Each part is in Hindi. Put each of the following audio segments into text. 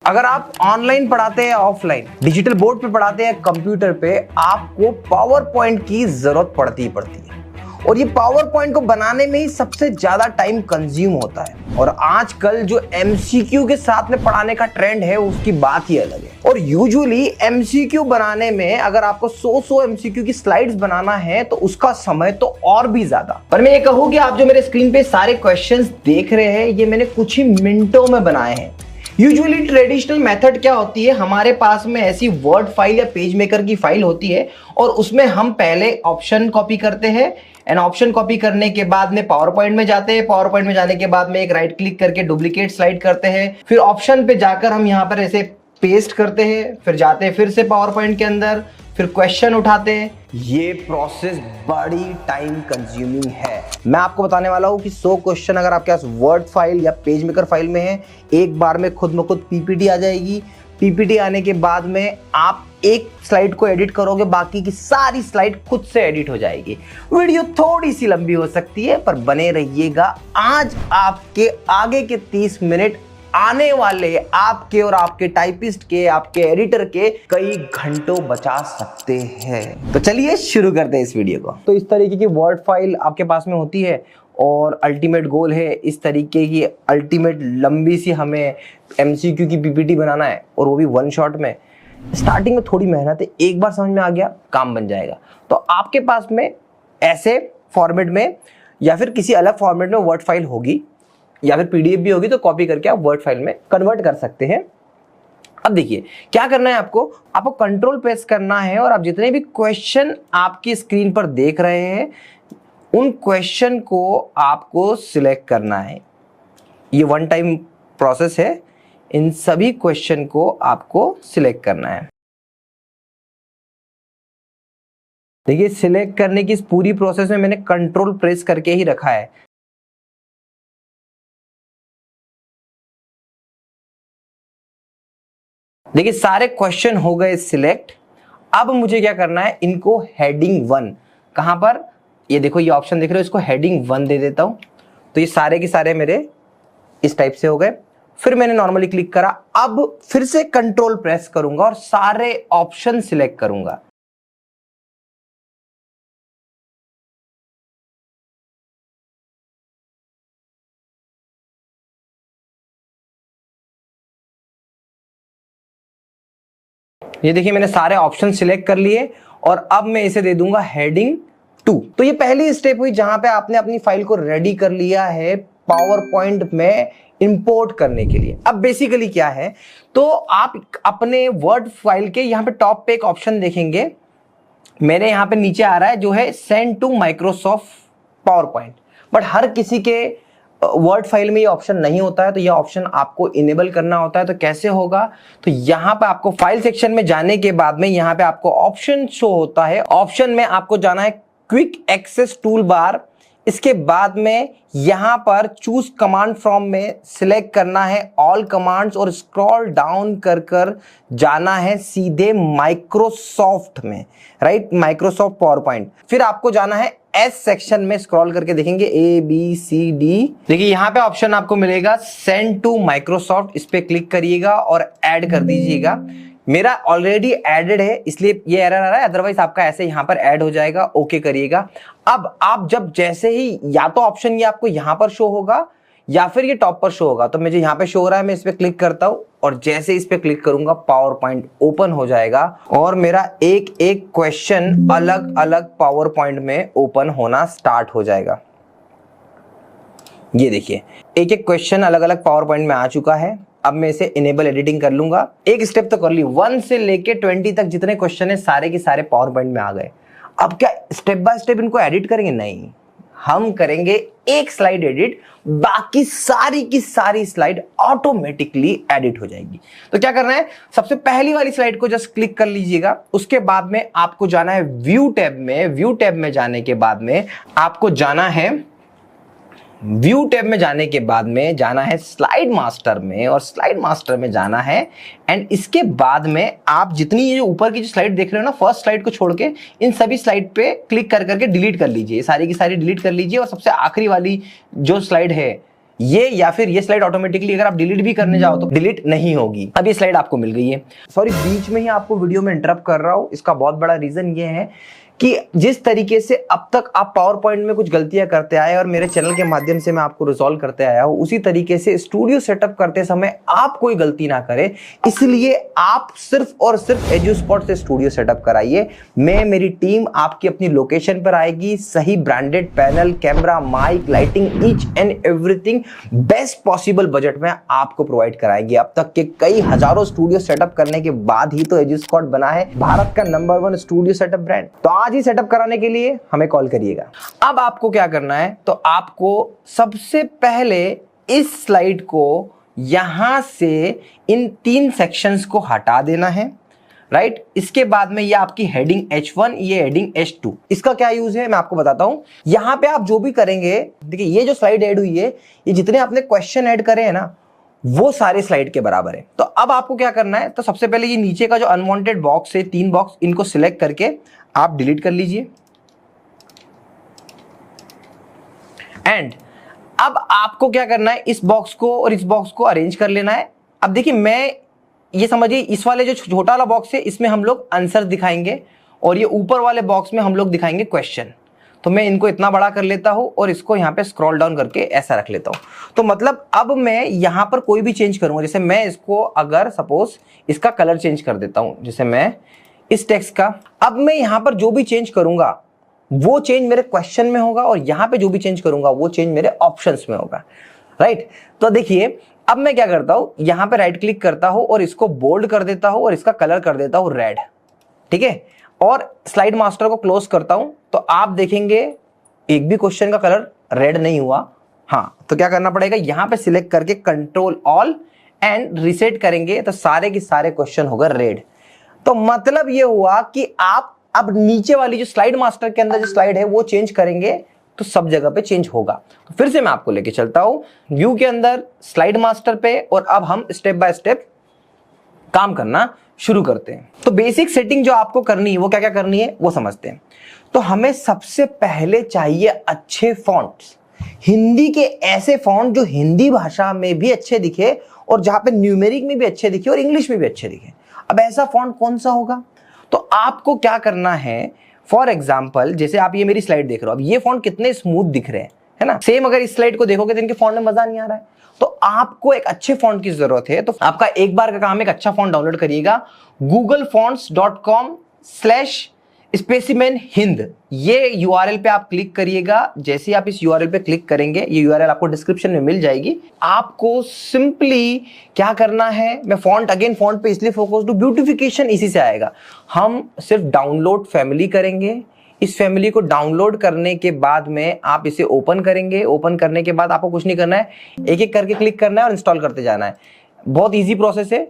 अगर आप ऑनलाइन पढ़ाते हैं, ऑफलाइन, डिजिटल बोर्ड पे पढ़ाते हैं, कंप्यूटर पे, आपको पावर पॉइंट की जरूरत पड़ती ही पड़ती है। और ये पावर पॉइंट को बनाने में ही सबसे ज्यादा टाइम कंज्यूम होता है। और आजकल जो एमसीक्यू के साथ में पढ़ाने का ट्रेंड है उसकी बात ही अलग है। और यूजुअली एमसीक्यू बनाने में अगर आपको 100 एमसीक्यू की स्लाइड्स बनाना है तो उसका समय तो और भी ज्यादा। पर मैं ये कहूँ कि आप जो मेरे स्क्रीन पे सारे क्वेश्चंस देख रहे हैं ये मैंने कुछ ही मिनटों में बनाए हैं। यूजुअली ट्रेडिशनल मेथड क्या होती है, हमारे पास में ऐसी वर्ड फाइल या पेज मेकर की फाइल होती है और उसमें हम पहले ऑप्शन कॉपी करते हैं एंड ऑप्शन कॉपी करने के बाद में पावर पॉइंट में जाते हैं। पावर पॉइंट में जाने के बाद में एक राइट क्लिक करके डुप्लीकेट स्लाइड करते हैं, फिर ऑप्शन पे जाकर हम यहाँ पर ऐसे पेस्ट करते हैं, फिर जाते हैं फिर से पावर पॉइंट के अंदर, फिर क्वेश्चन उठाते हैं। ये प्रोसेस बड़ी टाइम कंज्यूमिंग है। मैं आपको बताने वाला हूं कि 100 क्वेश्चन अगर आपके पास वर्ड फाइल या पेज मेकर फाइल में है, एक बार में खुद ब खुद पीपीटी आ जाएगी। पीपीटी आने के बाद में आप एक स्लाइड को एडिट करोगे, बाकी की सारी स्लाइड खुद से एडिट हो जाएगी। वीडियो थोड़ी सी लंबी हो सकती है पर बने रहिएगा। आज आपके आगे के 30 मिनट आने वाले आपके और आपके टाइपिस्ट के, आपके एडिटर के कई घंटों बचा सकते हैं। तो चलिए शुरू करते हैं इस वीडियो को। तो इस तरीके की वर्ड फाइल आपके पास में होती है और अल्टीमेट गोल है इस तरीके की अल्टीमेट लंबी सी हमें एमसीक्यू की पीपीटी बनाना है और वो भी वन शॉट में। स्टार्टिंग में थोड़ी मेहनत है, एक बार समझ में आ गया काम बन जाएगा। तो आपके पास में ऐसे फॉर्मेट में या फिर किसी अलग फॉर्मेट में वर्ड फाइल होगी या फिर पीडीएफ भी होगी तो कॉपी करके आप वर्ड फाइल में कन्वर्ट कर सकते हैं। अब देखिए क्या करना है, आपको कंट्रोल प्रेस करना है और आप जितने भी क्वेश्चन आपकी स्क्रीन पर देख रहे हैं उन क्वेश्चन को आपको सिलेक्ट करना है। ये वन टाइम प्रोसेस है, इन सभी क्वेश्चन को आपको सिलेक्ट करना है। देखिए सिलेक्ट करने की इस पूरी प्रोसेस में मैंने कंट्रोल प्रेस करके ही रखा है। देखिए सारे क्वेश्चन हो गए सिलेक्ट। अब मुझे क्या करना है, इनको हेडिंग 1, कहां पर, ये देखो ये ऑप्शन देख रहे हो, इसको हेडिंग 1 दे देता हूं। तो ये सारे के सारे मेरे इस टाइप से हो गए। फिर मैंने नॉर्मली क्लिक करा, अब फिर से कंट्रोल प्रेस करूंगा और सारे ऑप्शन सिलेक्ट करूंगा। ये देखिए मैंने सारे ऑप्शन सिलेक्ट कर लिए और अब मैं इसे दे दूंगा हेडिंग 2। तो ये पहली स्टेप हुई जहां पे आपने अपनी फाइल को रेडी कर लिया है पावर पॉइंट में इंपोर्ट करने के लिए। अब बेसिकली क्या है, तो आप अपने वर्ड फाइल के यहां पे टॉप पे एक ऑप्शन देखेंगे, मेरे यहां पे नीचे आ रहा है जो है send to Microsoft PowerPoint. But हर किसी के वर्ड फाइल में ये ऑप्शन नहीं होता है, तो ये ऑप्शन आपको इनेबल करना होता है। तो कैसे होगा, तो यहां पे आपको फाइल सेक्शन में जाने के बाद में यहां पे आपको ऑप्शन शो होता है। ऑप्शन में आपको जाना है क्विक एक्सेस टूल बार, इसके बाद में यहां पर चूज कमांड फ्रॉम में सिलेक्ट करना है ऑल कमांड्स और स्क्रॉल डाउन कर जाना है सीधे माइक्रोसॉफ्ट में, राइट, माइक्रोसॉफ्ट पावर पॉइंट। फिर आपको जाना है एस सेक्शन में, स्क्रॉल करके देखेंगे ABCD। देखिए यहां पे ऑप्शन आपको मिलेगा सेंड टू माइक्रोसॉफ्ट, इस पे क्लिक करिएगा और ऐड कर दीजिएगा। मेरा ऑलरेडी एडेड है इसलिए ये एरर आ रहा है, अदरवाइज आपका ऐसे यहां पर ऐड हो जाएगा। ओके करिएगा। अब आप जब जैसे ही या तो ऑप्शन ये आपको यहां पर शो होगा या फिर ये टॉप पर शो होगा, तो मुझे यहां पे शो हो रहा है, मैं इस पे क्लिक करता हूं और जैसे इस पे क्लिक करूंगा पावर पॉइंट ओपन हो जाएगा और मेरा एक एक क्वेश्चन अलग अलग पावर पॉइंट में ओपन होना स्टार्ट हो जाएगा। ये देखिए एक एक क्वेश्चन अलग अलग पावर पॉइंट में आ चुका है। अब मैं इसे इनेबल एडिटिंग कर लूंगा। एक स्टेप तो कर ली, 1 से लेके 20 तक जितने क्वेश्चन है सारे के सारे पावर पॉइंट में आ गए। अब क्या स्टेप बाय स्टेप इनको एडिट करेंगे? नहीं, हम करेंगे एक स्लाइड एडिट, बाकी सारी की सारी स्लाइड ऑटोमेटिकली एडिट हो जाएगी। तो क्या करना है, सबसे पहली वाली स्लाइड को जस्ट क्लिक कर लीजिएगा। उसके बाद में आपको जाना है व्यू टैब में। व्यू टैब में जाने के बाद में आपको जाना है व्यू टैब में जाने के बाद में जाना है स्लाइड मास्टर में और स्लाइड मास्टर में जाना है एंड इसके बाद में आप जितनी ये ऊपर की जो स्लाइड देख रहे हो ना, फर्स्ट स्लाइड को छोड़ के इन सभी स्लाइड पे क्लिक कर करके डिलीट कर लीजिए, सारी की सारी डिलीट कर लीजिए और सबसे आखिरी वाली जो स्लाइड है ये या फिर ये स्लाइड ऑटोमेटिकली अगर आप डिलीट भी करने जाओ तो डिलीट नहीं होगी। अब ये स्लाइड आपको मिल गई है। सॉरी, बीच में ही आपको वीडियो में इंटरप्ट कर रहा हूं, इसका बहुत बड़ा रीजन ये है कि जिस तरीके से अब तक आप पावर पॉइंट में कुछ गलतियां करते आए और मेरे चैनल के माध्यम से मैं आपको रिजॉल्व करते आया हूं, उसी तरीके से स्टूडियो सेटअप करते समय आप कोई गलती ना करें, इसलिए आप सिर्फ और सिर्फ एजुस्पॉट से स्टूडियो सेटअप कराइए। मेरी टीम आपकी अपनी लोकेशन पर आएगी, सही branded panel, camera, mic, lighting, each and everything best possible budget में आपको प्रोवाइड कराएंगे। अब तक के कई हजारों स्टूडियो सेटअप करने के बाद ही तो एजुस्पॉट बना है भारत का नंबर 1 स्टूडियो सेटअप ब्रांड। तो आज ही सेटअप कराने के लिए हमें कॉल करिएगा। अब आपको क्या करना है, तो आपको सबसे पहले इस स्लाइड को यहां से इन 3 सेक्शंस को हटा देना है, राइट। इसके बाद में ये आपकी हेडिंग H1, ये हेडिंग H2। इसका क्या यूज है मैं आपको बताता हूं। यहां पे आप जो भी करेंगे, देखिए ये जो स्लाइड ऐड हुई है, ये जितने आपने क्वेश्चन ऐड करे हैं ना, वो सारे स्लाइड के बराबर है। तो अब आपको क्या करना है, तो सबसे पहले ये नीचे का जो अनवांटेड बॉक्स है, 3 बॉक्स, इनको सिलेक्ट करके आप डिलीट कर लीजिए। एंड अब आपको क्या करना है, इस बॉक्स को और इस बॉक्स को अरेंज कर लेना है। अब देखिए, मैं ये समझिए, इस वाले जो छोटा वाला बॉक्स है इसमें हम लोग आंसर दिखाएंगे और ये ऊपर वाले बॉक्स में हम लोग दिखाएंगे क्वेश्चन। तो मैं इनको इतना बड़ा कर लेता हूं और इसको यहां पे स्क्रॉल डाउन करके ऐसा रख लेता हूं। तो मतलब अब मैं यहां पर कोई भी चेंज करूंगा, जैसे मैं इसको अगर सपोज इसका कलर चेंज कर देता हूं, जैसे मैं इस टेक्स्ट का, अब मैं यहां पर जो भी चेंज करूंगा वो चेंज मेरे क्वेश्चन में होगा और यहां पे जो भी चेंज करूंगा वो चेंज मेरे ऑप्शंस में होगा, राइट। तो देखिए, अब मैं क्या करता हूं, यहां पे राइट क्लिक करता हूं और इसको बोल्ड कर देता हूं और इसका कलर कर देता हूं रेड, ठीक है। और स्लाइड मास्टर को क्लोज करता हूं, तो आप देखेंगे एक भी क्वेश्चन का कलर रेड नहीं हुआ। हाँ, तो क्या करना पड़ेगा, यहां पे सिलेक्ट करके कंट्रोल ऑल एंड रीसेट करेंगे तो सारे के सारे क्वेश्चन होगा रेड। तो मतलब ये हुआ कि आप अब नीचे वाली जो स्लाइड मास्टर के अंदर जो स्लाइड है वो चेंज करेंगे तो सब जगह पे चेंज होगा। तो फिर से मैं आपको लेके चलता हूं व्यू के अंदर, स्लाइड मास्टर पे, और अब हम स्टेप बाय स्टेप काम करना शुरू करते हैं। तो बेसिक सेटिंग जो आपको करनी है वो क्या क्या करनी है वो समझते हैं। तो हमें सबसे पहले चाहिए अच्छे फॉन्ट्स, हिंदी के ऐसे फॉन्ट जो हिंदी भाषा में भी अच्छे दिखे और जहां पे न्यूमेरिक में भी अच्छे दिखे और इंग्लिश में भी अच्छे दिखे। अब ऐसा फॉन्ट कौन सा होगा, तो आपको क्या करना है, फॉर एग्जाम्पल जैसे आप ये मेरी स्लाइड देख रहे हो, अब ये फॉन्ट कितने स्मूथ दिख रहे हैं, है ना। सेम अगर इस स्लाइड को देखोगे तो इनके फॉन्ट में मजा नहीं आ रहा है। तो आपको एक अच्छे फॉन्ट की जरूरत है। तो आपका एक बार का काम, एक अच्छा फॉन्ट डाउनलोड करिएगा, googlefonts.com/specimen हिंद, ये यूआरएल पे आप क्लिक करिएगा। जैसे आप इस यूआरएल पे क्लिक करेंगे, ये यूआरएल आपको डिस्क्रिप्शन में मिल जाएगी। आपको सिंपली क्या करना है, मैं फॉन्ट पे इसलिए फोकस, ब्यूटिफिकेशन इसी से आएगा। हम सिर्फ डाउनलोड फैमिली करेंगे, इस फैमिली को डाउनलोड करने के बाद में आप इसे ओपन करेंगे। ओपन करने के बाद आपको कुछ नहीं करना है, एक एक करके क्लिक करना है और इंस्टॉल करते जाना है। बहुत इजी प्रोसेस है,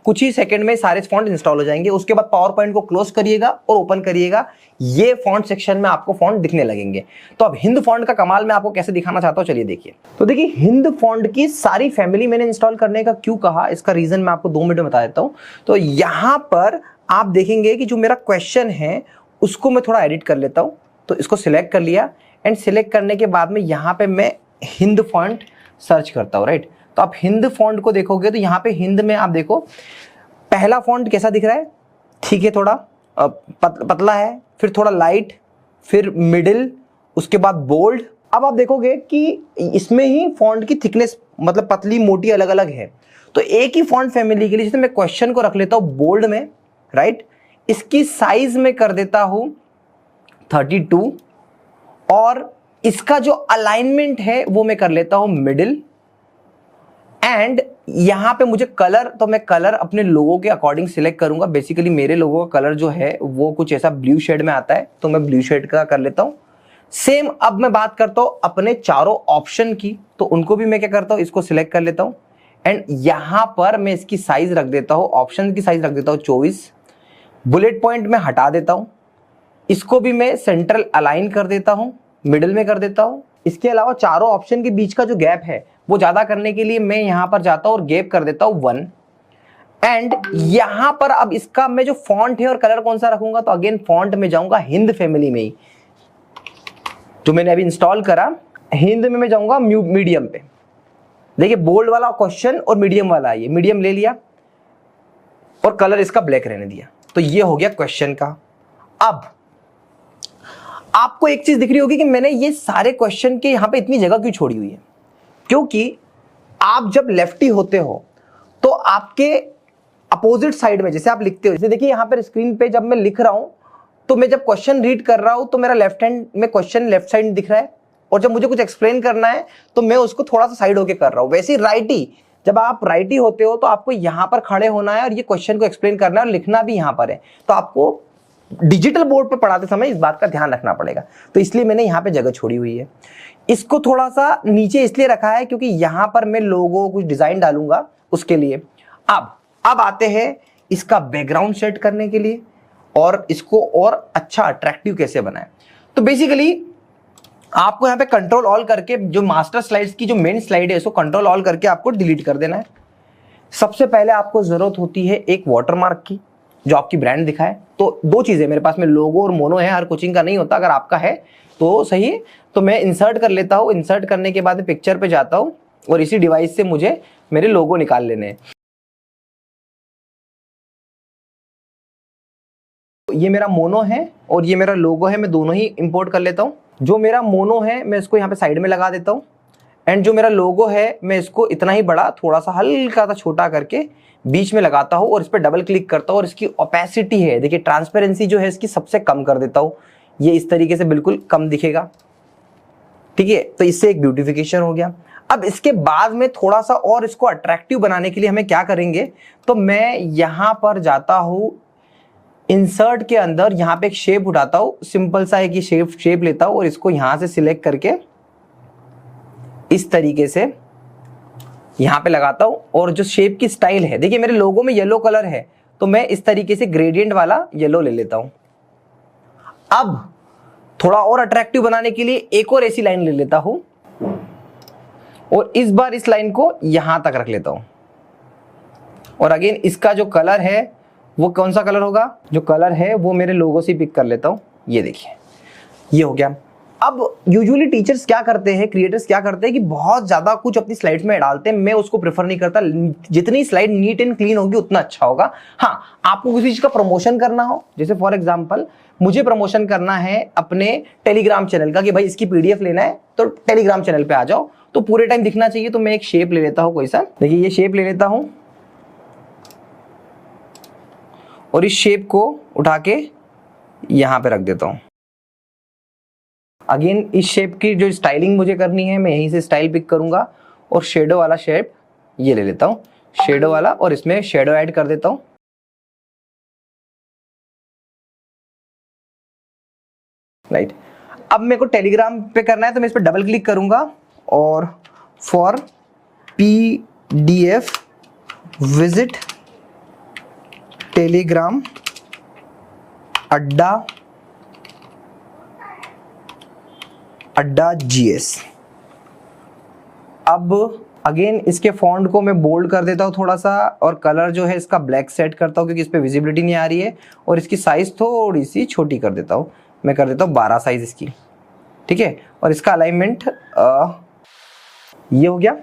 कुछ ही सेकंड में सारे फॉन्ट इंस्टॉल हो जाएंगे। उसके बाद पावर पॉइंट को क्लोज करिएगा और ओपन करिएगा, ये फॉन्ट सेक्शन में आपको फॉन्ट दिखने लगेंगे। तो अब हिंद फॉन्ट का कमाल मैं आपको कैसे दिखाना चाहता हूं, चलिए देखिए। तो देखिए, हिंद फॉन्ट की सारी फैमिली मैंने इंस्टॉल करने का क्यों कहा, इसका रीजन मैं आपको 2 मिनट में बता देता हूं। तो यहां पर आप देखेंगे कि जो मेरा क्वेश्चन है उसको मैं थोड़ा एडिट कर लेता हूं। तो इसको सिलेक्ट कर लिया एंड सिलेक्ट करने के बाद में यहां पे मैं हिंद फॉन्ट सर्च करता हूं, राइट। तो आप हिंद फॉन्ट को देखोगे तो यहां पे हिंद में आप देखो पहला फॉन्ट कैसा दिख रहा है, ठीक है, थोड़ा पतला है, फिर थोड़ा लाइट, फिर मिडिल, उसके बाद बोल्ड। अब आप देखोगे कि इसमें ही फॉन्ट की थिकनेस मतलब पतली मोटी अलग अलग है। तो एक ही फॉन्ट फैमिली के लिए जैसे मैं क्वेश्चन को रख लेता हूं बोल्ड में, राइट, इसकी साइज में कर देता हूं 32 और इसका जो अलाइनमेंट है वो मैं कर लेता हूं मिडिल। एंड यहां पे मुझे कलर, तो मैं कलर अपने लोगों के अकॉर्डिंग सिलेक्ट करूंगा। बेसिकली मेरे लोगों का कलर जो है वो कुछ ऐसा ब्लू शेड में आता है, तो मैं ब्लू शेड का कर लेता हूं। सेम अब मैं बात करता हूं अपने चारों ऑप्शन की, तो उनको भी मैं क्या करता हूं, इसको सिलेक्ट कर लेता हूं एंड यहां पर मैं इसकी साइज रख देता हूं, ऑप्शन की साइज रख देता हूं 24। बुलेट पॉइंट में हटा देता हूं, इसको भी मैं सेंट्रल अलाइन कर देता हूं, मिडिल में कर देता हूं। इसके अलावा चारों ऑप्शन के बीच का जो गैप है वो ज्यादा करने के लिए मैं यहां पर जाता हूं और गैप कर देता हूं 1। एंड यहां पर अब इसका मैं जो फॉन्ट है और कलर कौन सा रखूंगा, तो अगेन फॉन्ट में जाऊंगा हिंद फैमिली में ही, जो मैंने अभी इंस्टॉल करा हिंद में मैं जाऊंगा मीडियम पे। देखिए बोल्ड वाला क्वेश्चन और मीडियम वाला, ये मीडियम ले लिया और कलर इसका ब्लैक रहने दिया, तो ये हो गया क्वेश्चन का। अब आपको एक चीज दिख रही होगी कि मैंने ये सारे क्वेश्चन के यहां पे इतनी जगह क्यों छोड़ी हुई है, क्योंकि आप जब लेफ्टी होते हो तो आपके अपोजिट साइड में जैसे आप लिखते हो, जैसे देखिए यहां पर स्क्रीन पे जब मैं लिख रहा हूं तो मैं जब क्वेश्चन रीड कर रहा हूं तो मेरा लेफ्ट हैंड में क्वेश्चन लेफ्ट साइड दिख रहा है, और जब मुझे कुछ एक्सप्लेन करना है तो मैं उसको थोड़ा सा साइड होके कर रहा हूं। वैसे ही राइटी, जब आप राइटी होते हो तो आपको यहां पर खड़े होना है और ये क्वेश्चन को एक्सप्लेन करना है और लिखना भी यहां पर है, तो आपको डिजिटल बोर्ड पे पढ़ाते समय इस बात का ध्यान रखना पड़ेगा, तो इसलिए मैंने यहां पे जगह छोड़ी हुई है। इसको थोड़ा सा नीचे इसलिए रखा है क्योंकि यहां पर मैं लोगो कुछ डिजाइन डालूंगा उसके लिए। अब आते हैं इसका बैकग्राउंड सेट करने के लिए और इसको और अच्छा अट्रैक्टिव कैसे बनाएं। तो बेसिकली आपको यहां पे कंट्रोल ऑल करके जो मास्टर स्लाइड्स की जो मेन स्लाइड है इसको कंट्रोल ऑल करके आपको डिलीट कर देना है। सबसे पहले आपको जरूरत होती है एक वाटरमार्क की जो आपकी ब्रांड दिखाए। तो दो चीजें मेरे पास में, लोगो और मोनो है, हर कोचिंग का नहीं होता, अगर आपका है तो सही है। तो मैं इंसर्ट कर लेता हूं, इंसर्ट करने के बाद पिक्चर पे जाता हूं और इसी डिवाइस से मुझे मेरे लोगो निकाल लेने हैं। ये मेरा मोनो है और ये मेरा लोगो है, मैं दोनों ही इंपोर्ट कर लेता हूं। जो मेरा मोनो है मैं इसको यहाँ पे साइड में लगा देता हूं, एंड जो मेरा लोगो है मैं इसको इतना ही बड़ा थोड़ा सा हल्का सा छोटा करके बीच में लगाता हूं और इस पर डबल क्लिक करता हूं और इसकी ओपेसिटी है, देखिए ट्रांसपेरेंसी जो है इसकी सबसे कम कर देता हूं, ये इस तरीके से बिल्कुल कम दिखेगा, ठीक है। तो इससे एक ब्यूटिफिकेशन हो गया। अब इसके बाद में थोड़ा सा और इसको अट्रैक्टिव बनाने के लिए हमें क्या करेंगे, तो मैं यहां पर जाता हूं इंसर्ट के अंदर, यहां पे एक शेप उठाता हूं, सिंपल सा एक शेप लेता हूं और इसको यहां से सिलेक्ट करके इस तरीके से यहां पे लगाता हूं। और जो शेप की स्टाइल है, देखिए मेरे लोगो में येलो कलर है तो मैं इस तरीके से ग्रेडियंट वाला येलो ले लेता हूं। अब थोड़ा और अट्रैक्टिव बनाने के लिए एक और ऐसी लाइन ले लेता हूं और इस बार इस लाइन को यहां तक रख लेता हूं। और अगेन इसका जो कलर है वो कौन सा कलर होगा, जो कलर है वो मेरे लोगो से पिक कर लेता हूं, ये देखिए ये हो गया। अब यूजुअली टीचर्स क्या करते हैं, क्रिएटर्स क्या करते हैं कि बहुत ज्यादा कुछ अपनी स्लाइड्स में डालते हैं, मैं उसको प्रेफर नहीं करता। जितनी स्लाइड नीट एंड क्लीन होगी उतना अच्छा होगा। हाँ, आपको किसी चीज का प्रमोशन करना हो, जैसे फॉर एग्जांपल मुझे प्रमोशन करना है अपने टेलीग्राम चैनल का कि भाई इसकी पीडीएफ लेना है तो टेलीग्राम चैनल पे आ जाओ, तो पूरे टाइम दिखना चाहिए, तो मैं एक शेप ले लेता हूं कोई सा, देखिए ये शेप ले लेता हूं और इस शेप को उठा के यहां पे रख देता हूं। अगेन इस शेप की जो स्टाइलिंग मुझे करनी है मैं यहीं से स्टाइल पिक करूंगा और शेडो वाला शेप ये ले लेता हूं, शेडो वाला, और इसमें शेडो ऐड कर देता हूं। राइट, अब मेरे को टेलीग्राम पे करना है तो मैं इस पर डबल क्लिक करूंगा और फॉर पीडीएफ विजिट टेलीग्राम अड्डा जीएस। अब अगेन इसके फॉन्ट को मैं बोल्ड कर देता हूं थोड़ा सा और कलर जो है इसका ब्लैक सेट करता हूं क्योंकि इस पे विजिबिलिटी नहीं आ रही है, और इसकी साइज थोड़ी सी छोटी कर देता हूं, मैं कर देता हूं 12 साइज इसकी, ठीक है। और इसका अलाइनमेंट ये हो गया,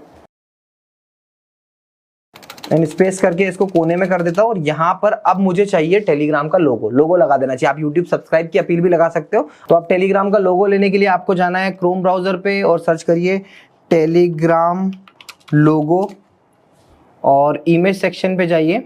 एंड स्पेस करके इसको कोने में कर देता हूं। और यहाँ पर अब मुझे चाहिए टेलीग्राम का लोगो लगा देना चाहिए। आप यूट्यूब सब्सक्राइब की अपील भी लगा सकते हो। तो आप टेलीग्राम का लोगो लेने के लिए आपको जाना है क्रोम ब्राउजर पे और सर्च करिए टेलीग्राम लोगो और इमेज सेक्शन पे जाइए।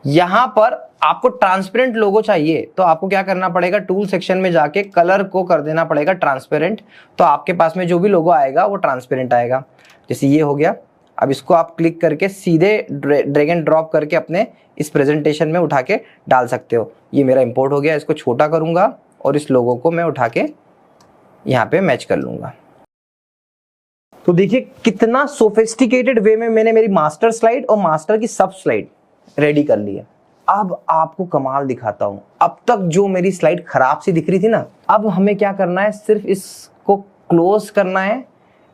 यहाँ पर आपको ट्रांसपेरेंट लोगो चाहिए तो आपको क्या करना पड़ेगा, टूल सेक्शन में जाके कलर को कर देना पड़ेगा ट्रांसपेरेंट, तो आपके पास में जो भी लोगो आएगा वो ट्रांसपेरेंट आएगा। जैसे ये हो गया। अब इसको आप क्लिक करके सीधे ड्रैग एंड ड्रॉप करके अपने इस प्रेजेंटेशन में उठा के डाल सकते हो। ये मेरा इंपोर्ट हो गया, इसको छोटा करूंगा और इस लोगो को मैं उठा के यहाँ पे मैच कर लूंगा। तो देखिए कितना सोफिस्टिकेटेड वे में मैंने मेरी मास्टर स्लाइड और मास्टर की सब स्लाइड रेडी कर ली है। अब आपको कमाल दिखाता हूं। अब तक जो मेरी स्लाइड खराब सी दिख रही थी ना, अब हमें क्या करना है, सिर्फ इसको क्लोज करना है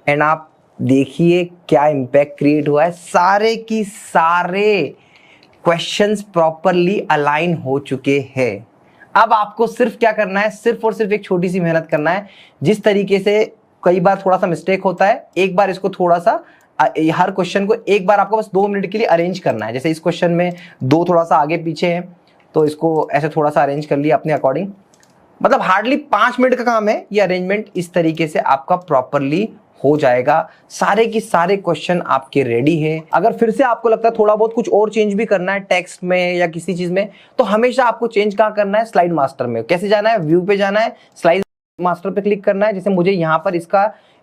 एंड आप देखिए क्या इंपैक्ट क्रिएट हुआ है। सारे की सारे क्वेश्चंस प्रॉपरली अलाइन हो चुके हैं। अब आपको सिर्फ क्या करना है, सिर्फ और सिर्फ एक छोटी सी मेहनत करना है। जिस तरीके से कई बार थोड़ा सा मिस्टेक होता है, एक बार इसको थोड़ा सा हर क्वेश्चन को एक बार आपको बस 2 मिनट के लिए अरेंज करना है। जैसे इस क्वेश्चन में 2 थोड़ा सा आगे पीछे है, तो इसको ऐसे थोड़ा सा अरेंज कर लिया अपने अकॉर्डिंग। मतलब हार्डली 5 मिनट का काम है ये अरेंजमेंट। इस तरीके से आपका प्रॉपरली हो जाएगा, सारे की सारे क्वेश्चन आपके रेडी है। अगर फिर से आपको लगता है थोड़ा बहुत कुछ और चेंज भी करना है टेक्स्ट में या किसी चीज में, तो हमेशा आपको चेंज कहाँ करना है, स्लाइड मास्टर में। कैसे जाना है, व्यू पे जाना है, स्लाइड मास्टर पे क्लिक करना है। जैसे मुझे यहाँ पर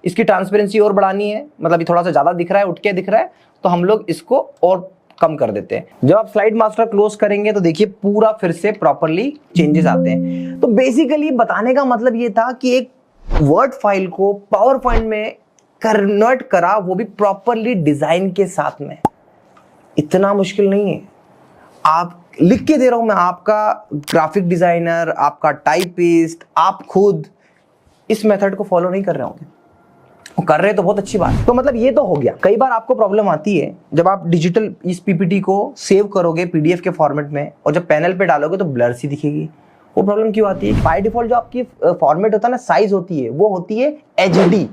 इसकी ट्रांसपेरेंसी और बढ़ानी है, मतलब ये थोड़ा सा ज्यादा दिख रहा है, उठ के दिख रहा है, तो हम लोग इसको और कम कर देते हैं। जब आप स्लाइड मास्टर क्लोज करेंगे तो देखिए पूरा फिर से प्रॉपरली चेंजेस आते हैं। तो बेसिकली बताने का मतलब ये था कि एक वर्ड फाइल को पावर पॉइंट में कन्वर्ट करा, वो भी प्रॉपरली डिजाइन के साथ में। इतना मुश्किल नहीं है। आप लिख के दे रहा हूं मैं, आपका ग्राफिक डिजाइनर, आपका टाइपिस्ट, आप खुद इस मेथड को फॉलो नहीं कर रहे होंगे। कर रहे तो बहुत अच्छी बात। तो मतलब ये तो हो गया। कई बार आपको प्रॉब्लम आती है जब आप डिजिटल इस पीपीटी को सेव करोगे पीडीएफ के फॉर्मेट में, और जब पैनल पे डालोगे तो ब्लर सी दिखेगी। वो प्रॉब्लम क्यों आती है? बाय डिफॉल्ट जो आपकी फॉर्मेट होता है ना, साइज होती है, वो होती है एचडी,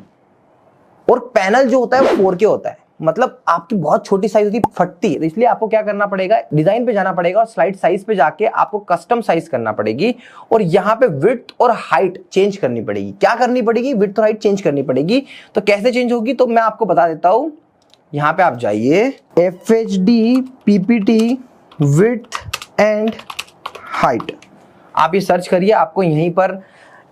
और पैनल जो होता है वो 4K होता है। मतलब आपकी बहुत छोटी साइज होती है, फटती है। तो इसलिए आपको क्या करना पड़ेगा, डिजाइन पे जाना पड़ेगा और स्लाइड साइज पे जाके आपको कस्टम साइज करना पड़ेगी, और यहाँ पे विड्थ और हाइट चेंज करनी पड़ेगी। क्या करनी पड़ेगी? विड्थ और हाइट चेंज करनी पड़ेगी। तो कैसे चेंज होगी, तो मैं आपको बता देता हूं। यहाँ पे आप जाइए, FHD PPT width and height, आप ये सर्च करिए, आपको यहीं पर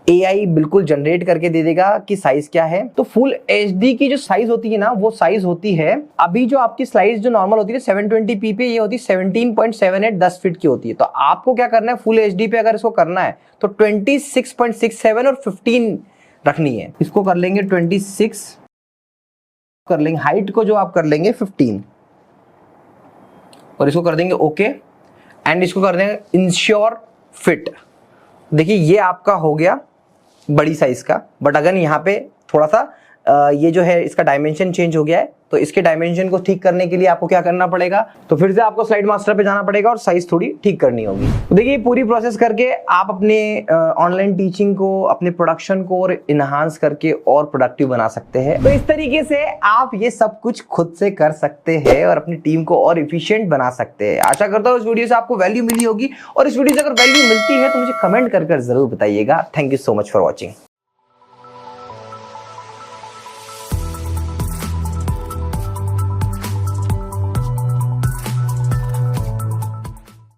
AI बिल्कुल जनरेट करके दे देगा कि साइज क्या है। तो फुल HD की जो साइज होती है ना, वो साइज होती है, अभी जो आपकी स्लाइड जो नॉर्मल होती है 720p पे, ये होती है 17.78 10 फीट की होती है। तो आपको क्या करना है, फुल HD पे अगर इसको करना है तो 26.67 और 15 रखनी है। इसको कर लेंगे 26 कर लेंगे, हाइट को जो आप कर लेंगे 15, और इसको कर देंगे ओके, एंड इसको कर देंगे इंश्योर फिट। देखिए ये आपका हो गया बड़ी साइज का। बट अगर यहाँ पे थोड़ा सा ये जो है इसका डायमेंशन चेंज हो गया है, तो इसके डायमेंशन को ठीक करने के लिए आपको क्या करना पड़ेगा, तो फिर से आपको स्लाइड मास्टर पे जाना पड़ेगा और साइज थोड़ी ठीक करनी होगी। तो देखिए पूरी प्रोसेस करके आप अपने ऑनलाइन टीचिंग को, अपने प्रोडक्शन को और इनहांस करके और प्रोडक्टिव बना सकते हैं। तो इस तरीके से आप ये सब कुछ खुद से कर सकते हैं और अपनी टीम को और इफिशियंट बना सकते हैं। आशा करता हूँ इस वीडियो से आपको वैल्यू मिली होगी, और इस वीडियो से अगर वैल्यू मिलती है तो मुझे कमेंट कर जरूर बताइएगा। Thank you so much for watching.